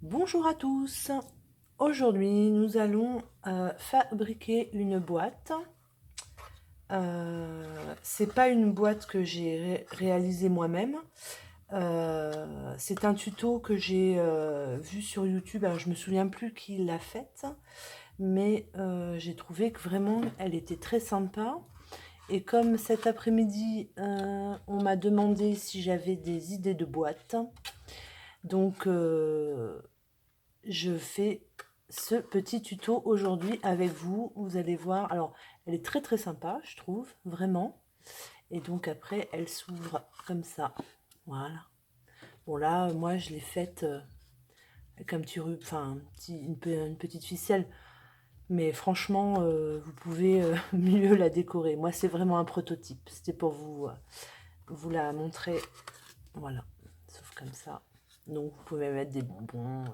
Bonjour à tous. Aujourd'hui, nous allons fabriquer une boîte. C'est pas une boîte que j'ai réalisée moi-même. C'est un tuto que j'ai vu sur YouTube. Alors, je me souviens plus qui l'a faite, mais j'ai trouvé que vraiment elle était très sympa. Et comme cet après-midi, on m'a demandé si j'avais des idées de boîte, donc je fais ce petit tuto aujourd'hui avec vous. Vous allez voir, alors elle est très très sympa, je trouve, vraiment. Et donc après, elle s'ouvre comme ça. Voilà. Bon là, moi je l'ai faite avec un petit enfin une petite ficelle. Mais franchement, vous pouvez mieux la décorer. Moi, c'est vraiment un prototype. C'était pour vous la montrer. Voilà. Sauf comme ça. Donc, vous pouvez mettre des bonbons.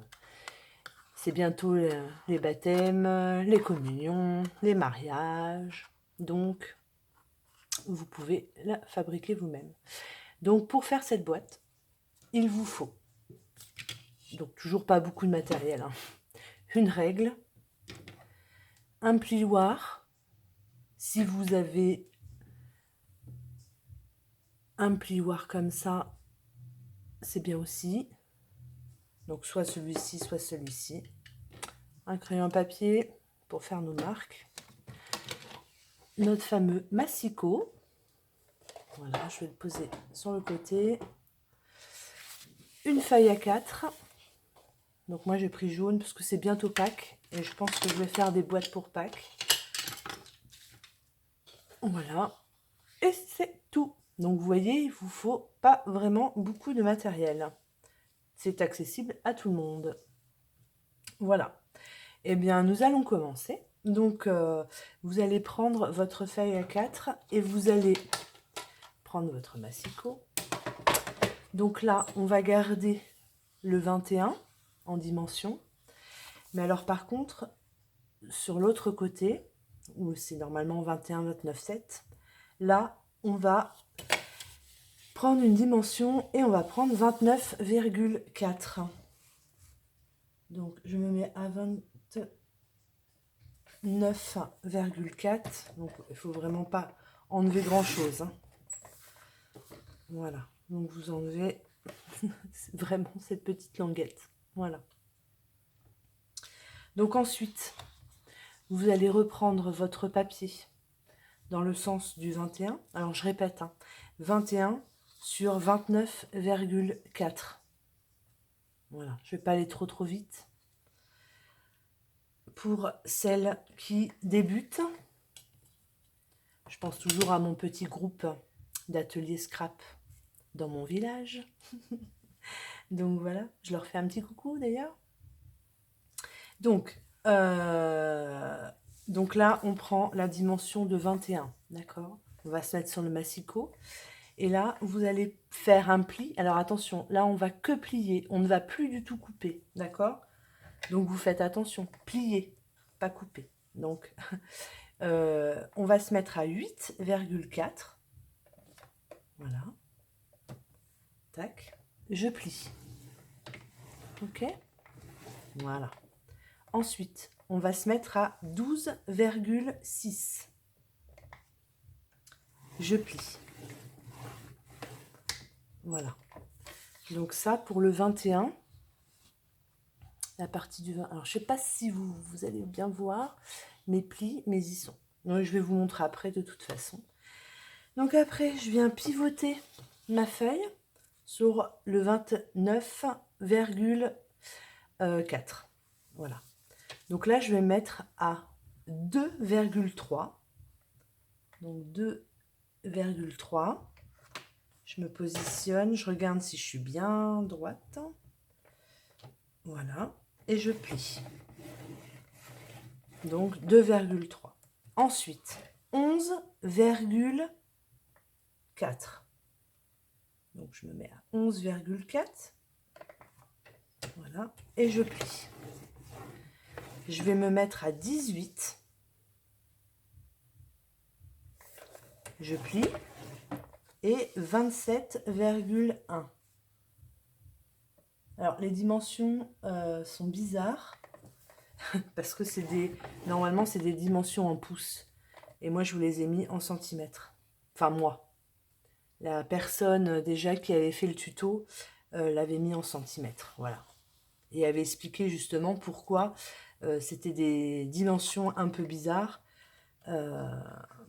C'est bientôt les baptêmes, les communions, les mariages. Donc, vous pouvez la fabriquer vous-même. Donc, pour faire cette boîte, il vous faut, donc toujours pas beaucoup de matériel, hein, une règle, un plioir. Si vous avez un plioir comme ça, c'est bien aussi. Donc, soit celui-ci, soit celui-ci. Un crayon à papier pour faire nos marques. Notre fameux massicot. Voilà, je vais le poser sur le côté. Une feuille à 4. Donc moi j'ai pris jaune parce que c'est bientôt Pâques. Et je pense que je vais faire des boîtes pour Pâques. Voilà. Et c'est tout. Donc vous voyez, il ne vous faut pas vraiment beaucoup de matériel. C'est accessible à tout le monde. Voilà. Eh bien, nous allons commencer. Donc, vous allez prendre votre feuille à 4 et vous allez prendre votre massicot. Donc là, on va garder le 21 en dimension. Mais alors par contre, sur l'autre côté, où c'est normalement 21, 29, 7, là, on va prendre une dimension et on va prendre 29,4. Donc, je me mets à 29,4. Donc, il ne faut vraiment pas enlever grand-chose, hein. Voilà. Donc, vous enlevez vraiment cette petite languette. Voilà. Donc, ensuite, vous allez reprendre votre papier dans le sens du 21. Alors, je répète, hein, 21 sur 29,4. Voilà, je ne vais pas aller trop vite. Pour celles qui débutent, je pense toujours à mon petit groupe d'atelier scrap dans mon village. Donc voilà, je leur fais un petit coucou d'ailleurs. Donc, là, on prend la dimension de 21, d'accord? On va se mettre sur le massicot. Et là, vous allez faire un pli. Alors attention, là, on va que plier. On ne va plus du tout couper, d'accord? Donc, vous faites attention. Plier, pas couper. Donc, on va se mettre à 8,4. Voilà. Tac. Je plie. OK? Voilà. Ensuite, on va se mettre à 12,6. Je plie. Voilà. Donc ça, pour le 21, la partie du 20. Alors, je ne sais pas si vous allez bien voir mes plis, mais ils y sont. Donc, je vais vous montrer après de toute façon. Donc après, je viens pivoter ma feuille sur le 29,4. Voilà. Donc là, je vais mettre à 2,3. Donc 2,3. Je me positionne, je regarde si je suis bien droite. Voilà. Et je plie. Donc 2,3. Ensuite, 11,4. Donc je me mets à 11,4. Voilà. Et je plie. Je vais me mettre à 18. Je plie. Et 27,1. Alors, les dimensions sont bizarres parce que normalement, c'est des dimensions en pouces. Et moi, je vous les ai mis en centimètres. Enfin, moi. La personne déjà qui avait fait le tuto l'avait mis en centimètres. Voilà. Et avait expliqué justement pourquoi c'était des dimensions un peu bizarres.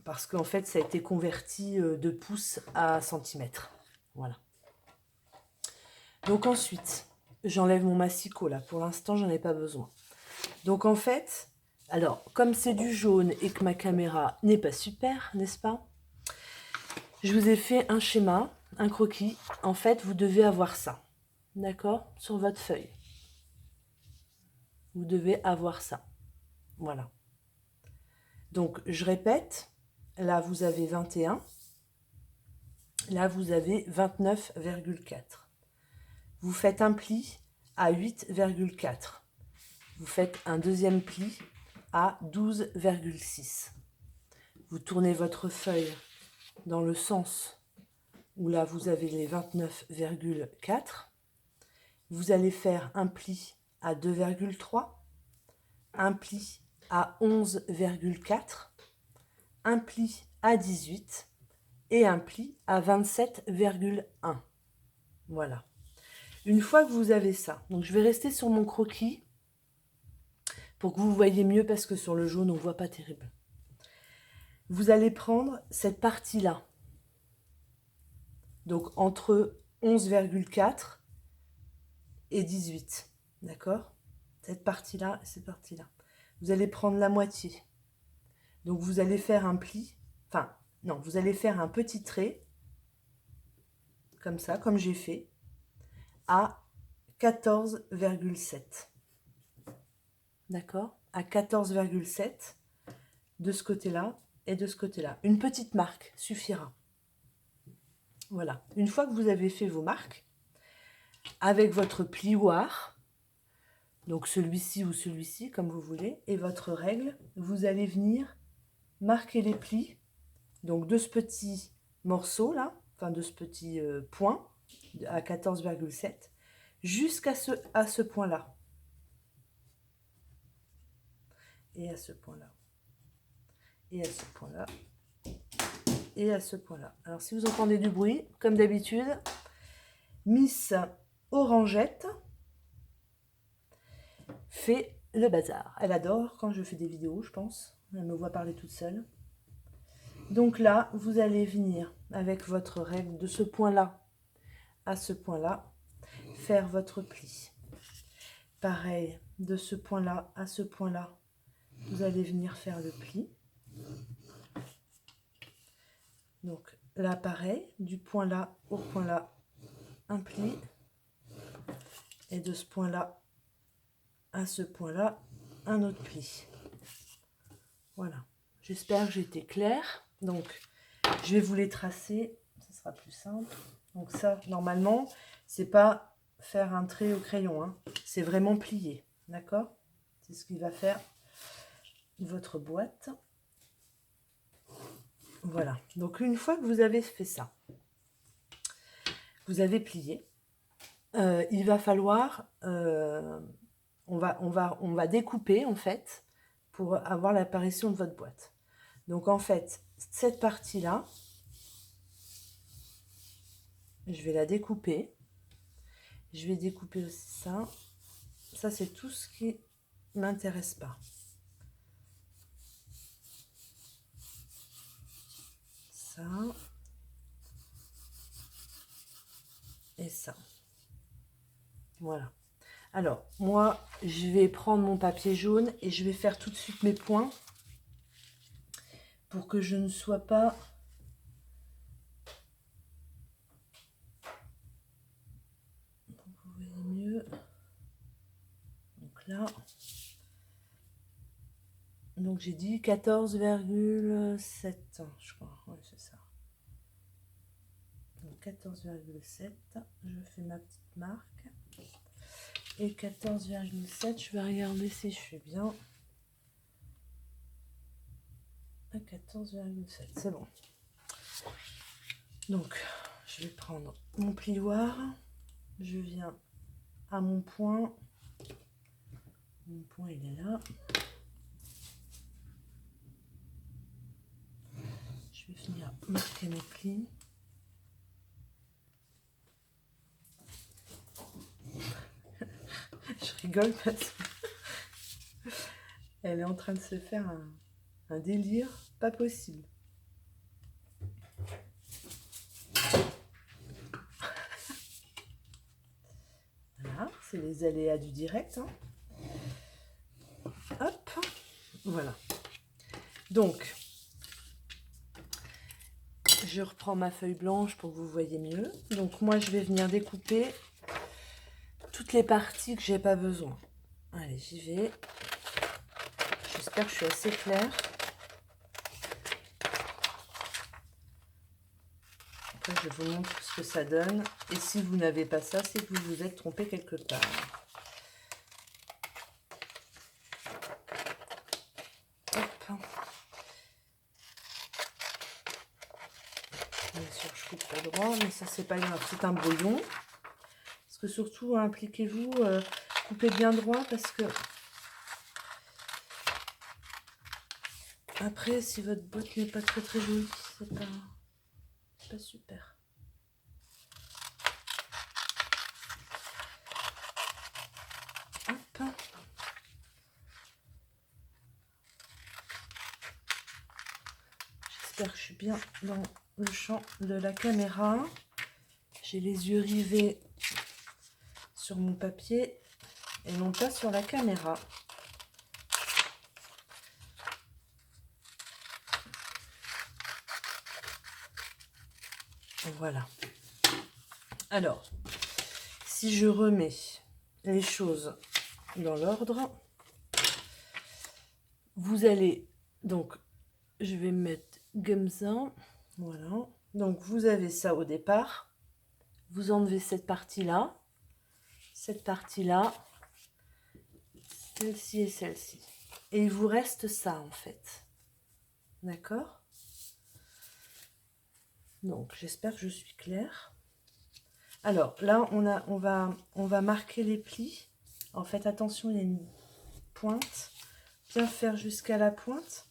Parce qu'en fait, ça a été converti de pouces à centimètres. Voilà. Donc ensuite, j'enlève mon massicot là. Pour l'instant, j'en ai pas besoin. Donc en fait, alors, comme c'est du jaune et que ma caméra n'est pas super, n'est-ce pas? Je vous ai fait un schéma, un croquis. En fait, vous devez avoir ça. D'accord? Sur votre feuille. Vous devez avoir ça. Voilà. Donc, je répète. Là, vous avez 21. Là, vous avez 29,4. Vous faites un pli à 8,4. Vous faites un deuxième pli à 12,6. Vous tournez votre feuille dans le sens où là, vous avez les 29,4. Vous allez faire un pli à 2,3, un pli à 11,4, un pli à 18 et un pli à 27,1. Voilà. Une fois que vous avez ça, donc je vais rester sur mon croquis pour que vous voyez mieux parce que sur le jaune, on ne voit pas terrible. Vous allez prendre cette partie-là. Donc entre 11,4 et 18. D'accord? Cette partie-là et cette partie-là. Vous allez prendre la moitié. Donc vous allez faire un pli. Enfin, non, vous allez faire un petit trait. Comme ça, comme j'ai fait. À 14,7. D'accord? À 14,7 de ce côté-là et de ce côté-là. Une petite marque suffira. Voilà. Une fois que vous avez fait vos marques, avec votre plioir, donc celui-ci ou celui-ci, comme vous voulez, et votre règle, vous allez venir marquer les plis, donc de ce petit morceau là, enfin de ce petit point à 14,7, jusqu'à ce point-là. Et à ce point-là. Et à ce point-là. Et à ce point-là. Alors si vous entendez du bruit, comme d'habitude, Miss Orangette fait le bazar. Elle adore quand je fais des vidéos, je pense. Elle me voit parler toute seule. Donc là, vous allez venir avec votre règle de ce point-là à ce point-là, faire votre pli. Pareil, de ce point-là à ce point-là, vous allez venir faire le pli. Donc là, pareil, du point là au point là, un pli. Et de ce point-là à ce point-là, un autre pli. Voilà. J'espère que j'ai été claire. Donc, je vais vous les tracer. Ce sera plus simple. Donc ça, normalement, c'est pas faire un trait au crayon. Hein. C'est vraiment plier. D'accord? C'est ce qui va faire votre boîte. Voilà. Donc, une fois que vous avez fait ça, vous avez plié, il va falloir... on va découper, en fait, pour avoir l'apparition de votre boîte. Donc, en fait, cette partie-là, je vais la découper. Je vais découper aussi ça. Ça, c'est tout ce qui m'intéresse pas. Ça. Et ça. Voilà. Alors, moi, je vais prendre mon papier jaune et je vais faire tout de suite mes points pour que je ne sois pas... Vous voyez mieux. Donc là... Donc j'ai dit 14,7, je crois. Oui, c'est ça. Donc 14,7, je fais ma petite marque. Et 14,7, je vais regarder si je fais bien. À 14,7, c'est bon. Donc, je vais prendre mon plioir. Je viens à mon point. Mon point, il est là. Je vais venir marquer mes plis. Je rigole parce qu'elle est en train de se faire un délire pas possible. Voilà, c'est les aléas du direct. Hein. Hop, voilà. Donc, je reprends ma feuille blanche pour que vous voyez mieux. Donc, moi, je vais venir découper toutes les parties que j'ai pas besoin. Allez, j'y vais. J'espère que je suis assez claire. Après, je vous montre ce que ça donne. Et si vous n'avez pas ça, c'est que vous vous êtes trompé quelque part. Hop. Bien sûr, je coupe pas droit, mais ça, c'est pas grave. C'est un brouillon. Parce que surtout, impliquez-vous, coupez bien droit parce que après, si votre boîte n'est pas très très jolie, c'est pas super. Hop. J'espère que je suis bien dans le champ de la caméra. J'ai les yeux rivés sur mon papier et non pas sur la caméra. Voilà. Alors, si je remets les choses dans l'ordre, vous allez, donc, je vais mettre comme ça, voilà. Donc, vous avez ça au départ. Vous enlevez cette partie-là, celle-ci et celle-ci. Et il vous reste ça, en fait. D'accord ? Donc, j'espère que je suis claire. Alors, là, on va marquer les plis. En fait, attention, il y a une pointe. Bien faire jusqu'à la pointe.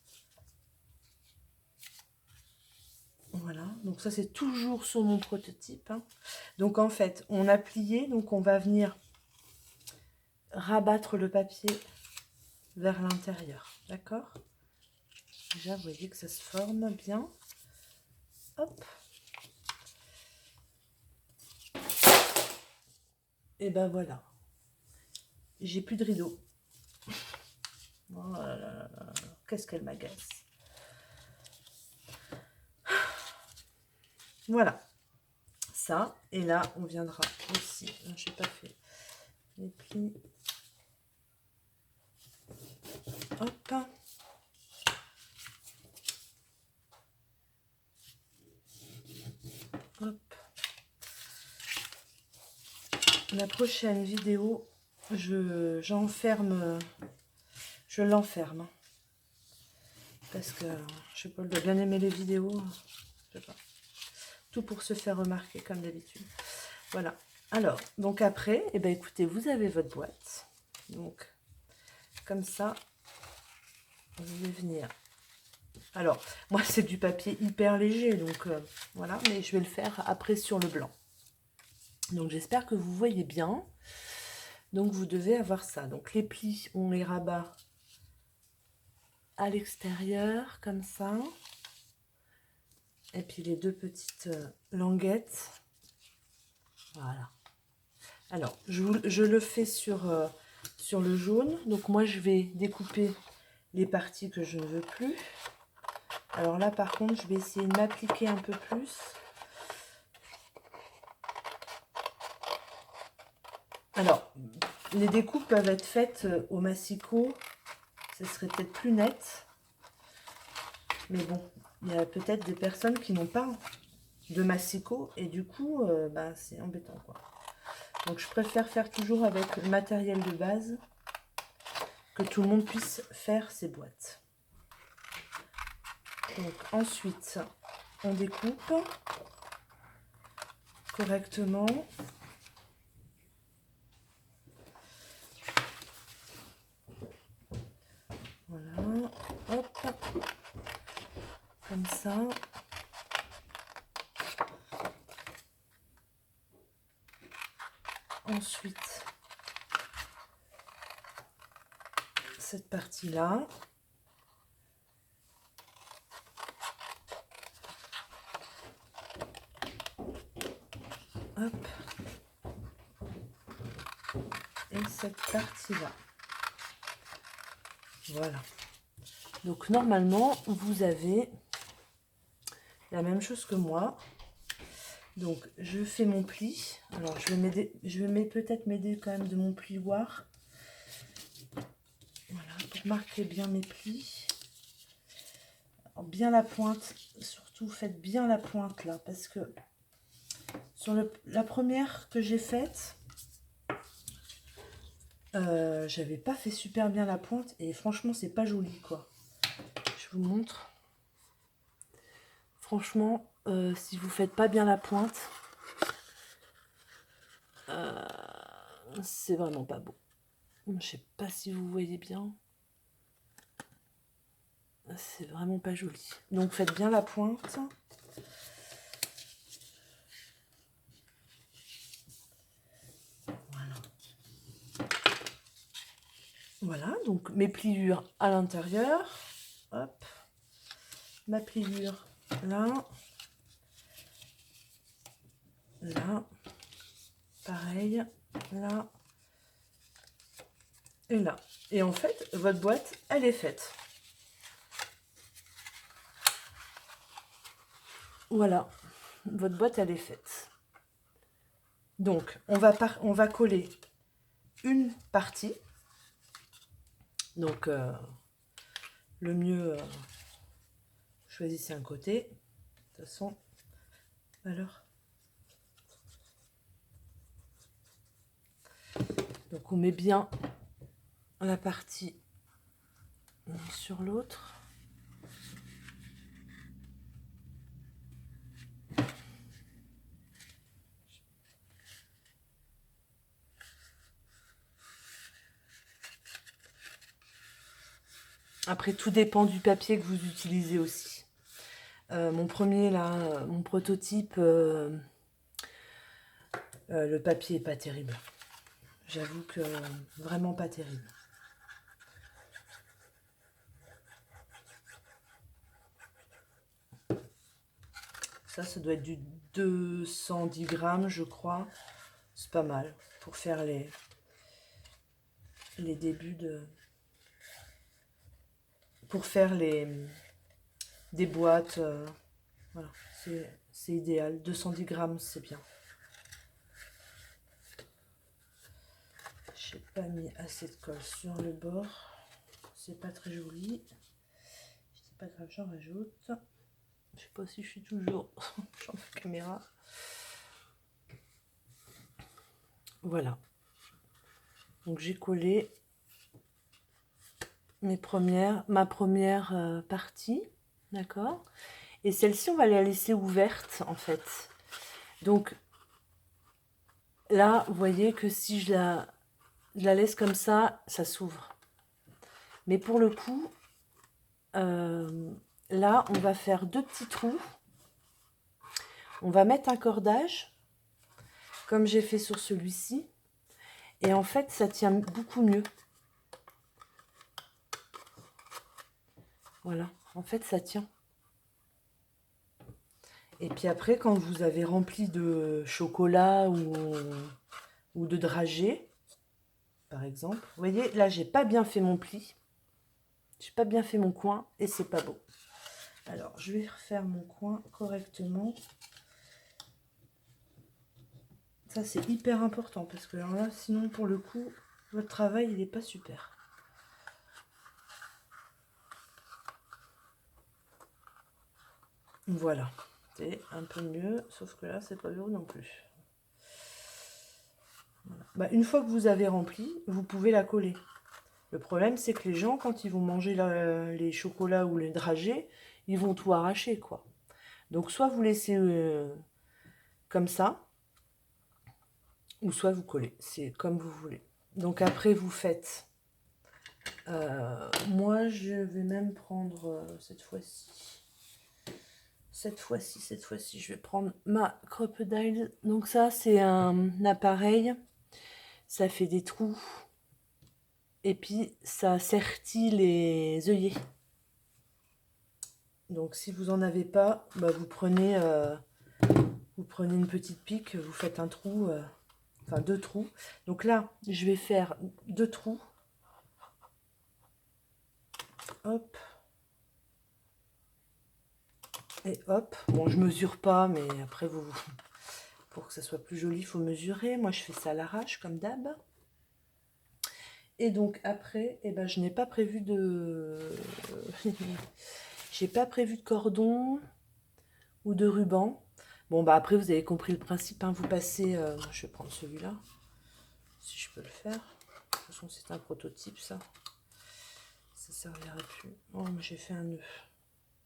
Voilà, donc ça, c'est toujours sur mon prototype. Hein. Donc, en fait, on a plié. Donc, on va venir rabattre le papier vers l'intérieur. D'accord ? Déjà, vous voyez que ça se forme bien. Hop. Et ben voilà. J'ai plus de rideau. Oh là là là là. Qu'est-ce qu'elle m'agace. Voilà. Ça. Et là, on viendra aussi. Je n'ai pas fait les plis. Hop. Hop. La prochaine vidéo, je l'enferme. Parce que, je sais pas, elle doit bien aimer les vidéos. Je sais pas. Tout pour se faire remarquer, comme d'habitude. Voilà. Alors, donc après, eh ben, écoutez, vous avez votre boîte. Donc, comme ça, vous allez venir. Alors, moi, c'est du papier hyper léger, donc voilà. Mais je vais le faire après sur le blanc. Donc, j'espère que vous voyez bien. Donc, vous devez avoir ça. Donc, les plis, on les rabat à l'extérieur, comme ça. Et puis, les deux petites languettes. Voilà. Alors, je le fais sur le jaune. Donc, moi, je vais découper les parties que je ne veux plus. Alors là, par contre, je vais essayer de m'appliquer un peu plus. Alors, les découpes peuvent être faites au massicot. Ce serait peut-être plus net. Mais bon, il y a peut-être des personnes qui n'ont pas de massicot. Et du coup, c'est embêtant, quoi. Donc, je préfère faire toujours avec le matériel de base. Que tout le monde puisse faire ses boîtes. Donc, ensuite, on découpe correctement. comme ça. Ensuite, cette partie-là. Hop. Et cette partie-là. Voilà. Donc, normalement, vous avez la même chose que moi. Donc, je fais mon pli. Alors, je vais peut-être m'aider quand même de mon plioir. Voilà, pour marquer bien mes plis. Alors, bien la pointe. Surtout, faites bien la pointe là. Parce que sur la première que j'ai faite, j'avais pas fait super bien la pointe. Et franchement, c'est pas joli, quoi. Je vous montre. Franchement, si vous faites pas bien la pointe, c'est vraiment pas beau. Je sais pas si vous voyez bien. C'est vraiment pas joli. Donc faites bien la pointe. Voilà. Voilà, donc mes pliures à l'intérieur. Hop. Ma pliure là. Là. Pareil. Là. Et là. Et en fait, votre boîte, elle est faite. Voilà. Votre boîte, elle est faite. Donc, on va coller une partie. Donc, le mieux, choisissez un côté. De toute façon, alors. Donc, on met bien la partie sur l'autre. Après, tout dépend du papier que vous utilisez aussi. Mon premier, là, mon prototype, le papier est pas terrible. J'avoue que vraiment pas terrible. Ça doit être du 210 grammes, je crois. C'est pas mal pour faire les débuts de... Pour faire des boîtes. Voilà, c'est idéal. 210 grammes, c'est bien. J'ai pas mis assez de colle sur le bord. C'est pas très joli. C'est pas grave, j'en rajoute. Je sais pas si je suis toujours sur la caméra. Voilà. Donc j'ai collé ma première partie. D'accord. Et celle-ci, on va la laisser ouverte, en fait. Donc, là, vous voyez que si je la laisse comme ça, ça s'ouvre. Mais pour le coup, là, on va faire 2 petits trous. On va mettre un cordage, comme j'ai fait sur celui-ci. Et en fait, ça tient beaucoup mieux. Voilà, en fait, ça tient. Et puis après, quand vous avez rempli de chocolat ou de dragées, par exemple, vous voyez, là, j'ai pas bien fait mon pli. J'ai pas bien fait mon coin et c'est pas beau. Alors, je vais refaire mon coin correctement. Ça, c'est hyper important parce que alors là, sinon, pour le coup, votre travail, il n'est pas super. Voilà. C'est un peu mieux, sauf que là, c'est pas beau non plus. Voilà. Bah, une fois que vous avez rempli, vous pouvez la coller. Le problème, c'est que les gens, quand ils vont manger les chocolats ou les dragées, ils vont tout arracher, quoi. Donc, soit vous laissez comme ça, ou soit vous collez. C'est comme vous voulez. Donc, après, vous faites... moi, je vais même prendre cette fois-ci. cette fois-ci, je vais prendre ma Crocodile. Donc ça, c'est un appareil. Ça fait des trous. Et puis, ça sertit les œillets. Donc, si vous n'en avez pas, bah, vous prenez une petite pique, vous faites un trou, enfin 2 trous. Donc là, je vais faire 2 trous. Hop. Et hop. Bon, je mesure pas, mais après, pour que ça soit plus joli, il faut mesurer. Moi, je fais ça à l'arrache, comme d'hab. Et donc, après, eh ben, je n'ai pas prévu de... J'ai pas prévu de cordon ou de ruban. Bon, bah après, vous avez compris le principe. Hein, vous passez... je vais prendre celui-là, si je peux le faire. De toute façon, c'est un prototype, ça. Ça servira plus. Oh, mais j'ai fait un nœud.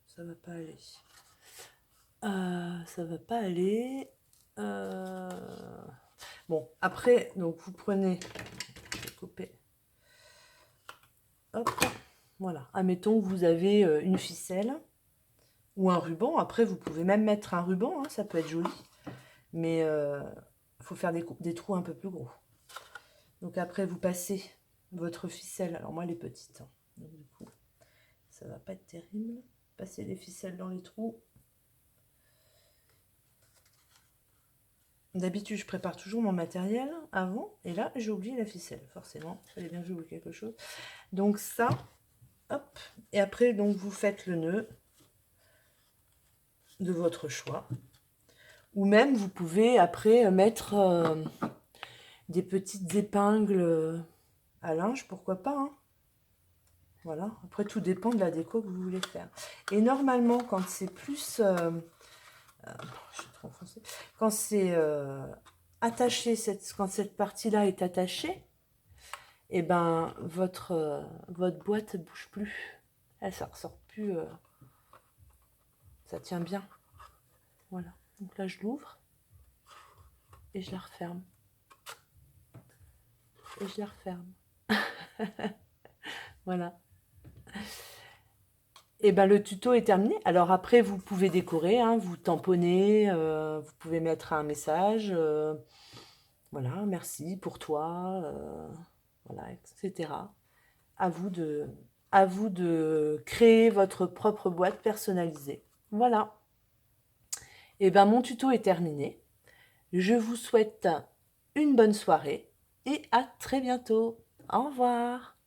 Ça va pas aller. Ça va pas aller. Bon, après, donc vous prenez... Je vais couper. Hop, voilà. Admettons que vous avez une ficelle ou un ruban. Après, vous pouvez même mettre un ruban, hein, ça peut être joli. Mais il faut faire des trous un peu plus gros. Donc après, vous passez votre ficelle. Alors moi, elle est petite. Hein. Donc du coup, ça va pas être terrible. Passez les ficelles dans les trous. D'habitude, je prépare toujours mon matériel avant. Et là, j'ai oublié la ficelle, forcément. Il fallait bien que j'oublie quelque chose. Donc ça, hop. Et après, donc vous faites le nœud de votre choix. Ou même, vous pouvez après mettre des petites épingles à linge, pourquoi pas. Hein. Voilà, après tout dépend de la déco que vous voulez faire. Et normalement, quand c'est plus... je suis trop enfoncée. Quand c'est attaché, quand cette partie-là est attachée, et ben votre boîte ne bouge plus. Elle ne ressort plus. Ça tient bien. Voilà. Donc là, je l'ouvre et je la referme. Et je la referme. Voilà. Et ben le tuto est terminé. Alors après, vous pouvez décorer, hein, vous tamponnez, vous pouvez mettre un message, voilà, merci pour toi, voilà, etc. À vous de créer votre propre boîte personnalisée. Voilà. Et ben mon tuto est terminé. Je vous souhaite une bonne soirée et à très bientôt. Au revoir.